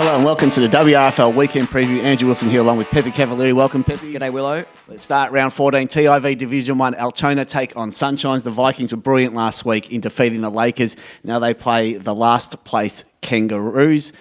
Hello and welcome to the WRFL Weekend Preview. Andrew Wilson here along with Peppe Cavalieri. Welcome, Peppe. G'day, Willow. Let's start round 14. TIV Division 1, Altona take on Sunshines. The Vikings were brilliant last week in defeating the Lakers. Now they play the last place Kangaroos,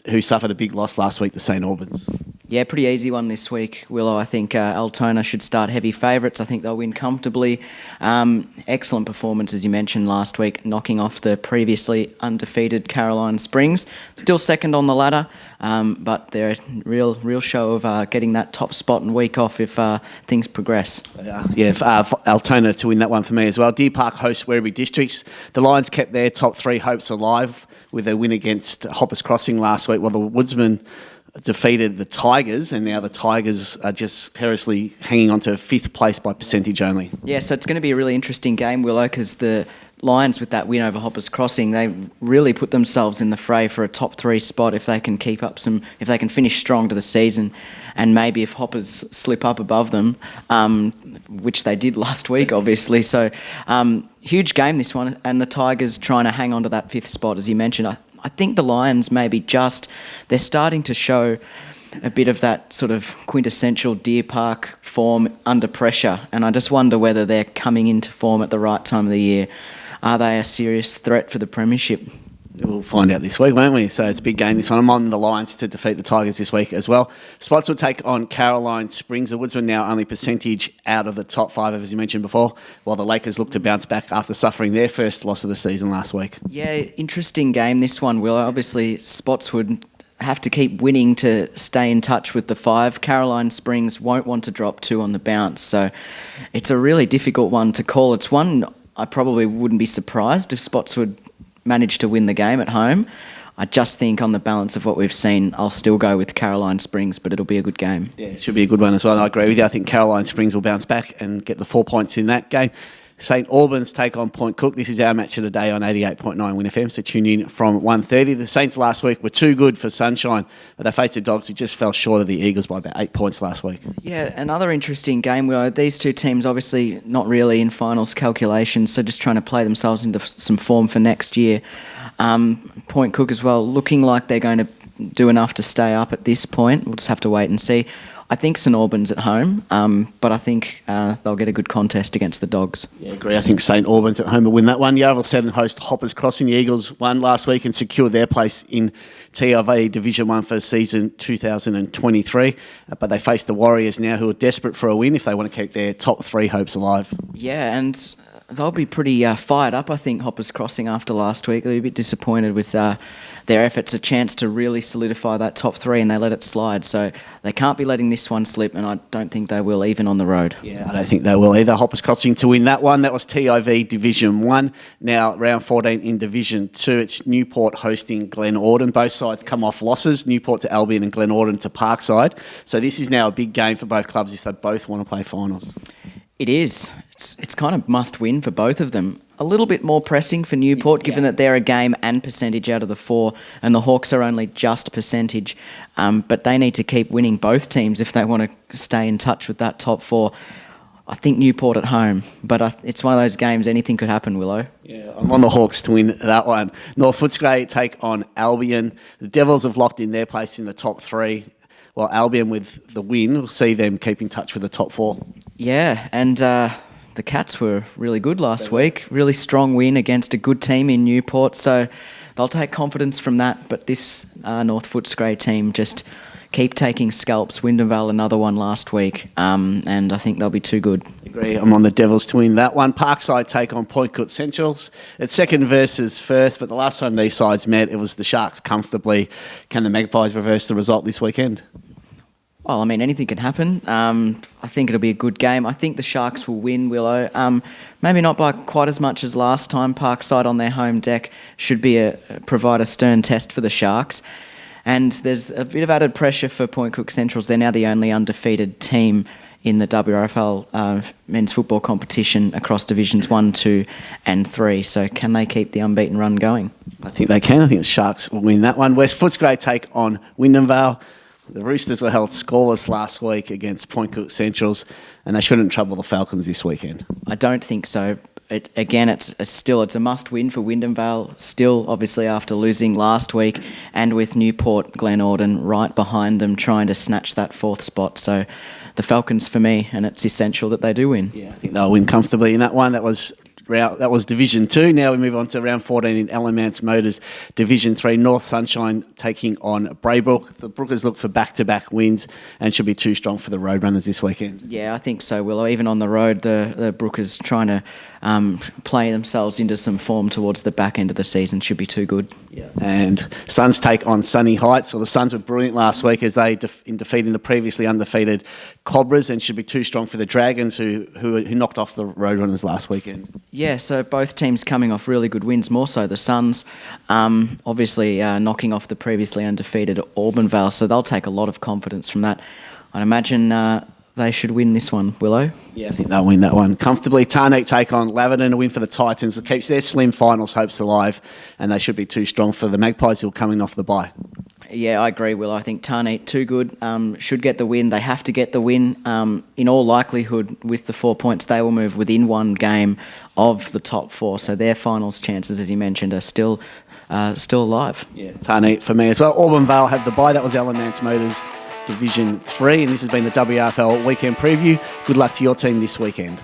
who suffered a big loss last week to St Albans. Yeah, pretty easy one this week, Willow. I think Altona should start heavy favourites. I think they'll win comfortably. Excellent performance, as you mentioned last week, knocking off the previously undefeated Caroline Springs. Still second on the ladder, but they're a real show of getting that top spot and week off if things progress. Altona to win that one for me as well. Deer Park hosts Werribee Districts. The Lions kept their top three hopes alive with their win against Hoppers Crossing last week, while the Woodsmen defeated the Tigers, and now the Tigers are just perilously hanging on to fifth place by percentage only. Yeah, so it's going to be a really interesting game, Willow, because the Lions, with that win over Hoppers Crossing, they really put themselves in the fray for a top three spot if they can if they can finish strong to the season, and maybe if Hoppers slip up above them, which they did last week, obviously. So, huge game this one, and the Tigers trying to hang on to that fifth spot, as you mentioned. I think the Lions maybe they're starting to show a bit of that sort of quintessential Deer Park form under pressure, and I just wonder whether they're coming into form at the right time of the year. Are they a serious threat for the premiership? We'll find out this week, won't we? So it's a big game this one. I'm on the Lions to defeat the Tigers this week as well. Spotswood take on Caroline Springs. The Woodsmen now only percentage out of the top five, as you mentioned before, while the Lakers look to bounce back after suffering their first loss of the season last week. Yeah, interesting game this one, Will. Obviously, Spotswood have to keep winning to stay in touch with the five. Caroline Springs won't want to drop two on the bounce, so it's a really difficult one to call. It's one I probably wouldn't be surprised if Spotswood managed to win the game at home. I just think on the balance of what we've seen, I'll still go with Caroline Springs, but it'll be a good game. Yeah, it should be a good one as well. I agree with you. I think Caroline Springs will bounce back and get the 4 points in that game. St Albans take on Point Cook. This is our match of the day on 88.9 WYN FM, so tune in from 1:30. The Saints last week were too good for Sunshine, but they faced the Dogs who just fell short of the Eagles by about 8 points last week. Yeah, another interesting game where these two teams obviously not really in finals calculations, so just trying to play themselves into some form for next year. Point Cook as well, looking like they're going to do enough to stay up at this point. We'll just have to wait and see. I think St Albans at home, but I think they'll get a good contest against the Dogs. Yeah, I agree. I think St Albans at home will win that one. Yarraville 7 host Hoppers Crossing. The Eagles won last week and secured their place in TIV Division 1 for season 2023. But they face the Warriors now, who are desperate for a win if they want to keep their top three hopes alive. Yeah, and they'll be pretty fired up, I think, Hoppers Crossing after last week. They'll be a bit disappointed with their efforts, a chance to really solidify that top three, and they let it slide. So they can't be letting this one slip, and I don't think they will, even on the road. Yeah, I don't think they will either. Hoppers Crossing to win that one. That was TIV Division 1. Now, round 14 in Division 2, it's Newport hosting Glen Orden. Both sides come off losses, Newport to Albion and Glen Orden to Parkside. So this is now a big game for both clubs if they both want to play finals. It is. It's kind of must-win for both of them. A little bit more pressing for Newport, given that they're a game and percentage out of the four, and the Hawks are only just percentage. But they need to keep winning, both teams, if they want to stay in touch with that top four. I think Newport at home, but it's one of those games, anything could happen, Willow. Yeah, I'm on the Hawks to win that one. North Footscray take on Albion. The Devils have locked in their place in the top three, while Albion, with the win, will see them keep in touch with the top four. Yeah, and the Cats were really good last week. Really strong win against a good team in Newport, so they'll take confidence from that. But this North Footscray team just keep taking scalps. Vale, another one last week, and I think they'll be too good. Agree. I'm on the Devils to win that one. Parkside take on Point Cook Centrals. It's second versus first, but the last time these sides met, it was the Sharks comfortably. Can the Magpies reverse the result this weekend? Well, I mean, anything can happen. I think it'll be a good game. I think the Sharks will win, Willow. Maybe not by quite as much as last time. Parkside on their home deck should provide a stern test for the Sharks. And there's a bit of added pressure for Point Cook Centrals. They're now the only undefeated team in the WRFL men's football competition across Divisions 1, 2 and 3. So can they keep the unbeaten run going? I think they can. I think the Sharks will win that one. West Footscray take on Vale. The Roosters were held scoreless last week against Point Cook Centrals, and they shouldn't trouble the Falcons this weekend. I don't think so. It's a must-win for Wyndham Vale. Still, obviously, after losing last week, and with Newport Glenorden right behind them, trying to snatch that 4th spot. So, the Falcons for me, and it's essential that they do win. Yeah, I think they'll win comfortably in that one. That was Division 2. Now we move on to round 14 in Albans Motors Division 3. North Sunshine taking on Braybrook. The Brookers look for back-to-back wins and should be too strong for the Roadrunners this weekend. Yeah, I think so, Willow. Even on the road, the Brookers trying to play themselves into some form towards the back end of the season should be too good. Yeah. And Suns take on Sunny Heights. Well, the Suns were brilliant last week as they in defeating the previously undefeated Cobras, and should be too strong for the Dragons who knocked off the Roadrunners last weekend. Yeah, so both teams coming off really good wins, more so the Suns, obviously knocking off the previously undefeated Auburn Vale, so they'll take a lot of confidence from that. I'd imagine they should win this one, Willow. Yeah, I think they'll win that one comfortably. Tarneek take on Laverton, a win for the Titans. It keeps their slim finals hopes alive, and they should be too strong for the Magpies who are coming off the bye. Yeah, I agree, Will. I think Tarneek, too good, should get the win. They have to get the win. In all likelihood, with the 4 points, they will move within one game of the top 4. So their finals chances, as you mentioned, are still alive. Yeah, Tarneek for me as well. Auburn Vale have the bye. That was Albans Motors Division 3, and this has been the WRFL Weekend Preview. Good luck to your team this weekend.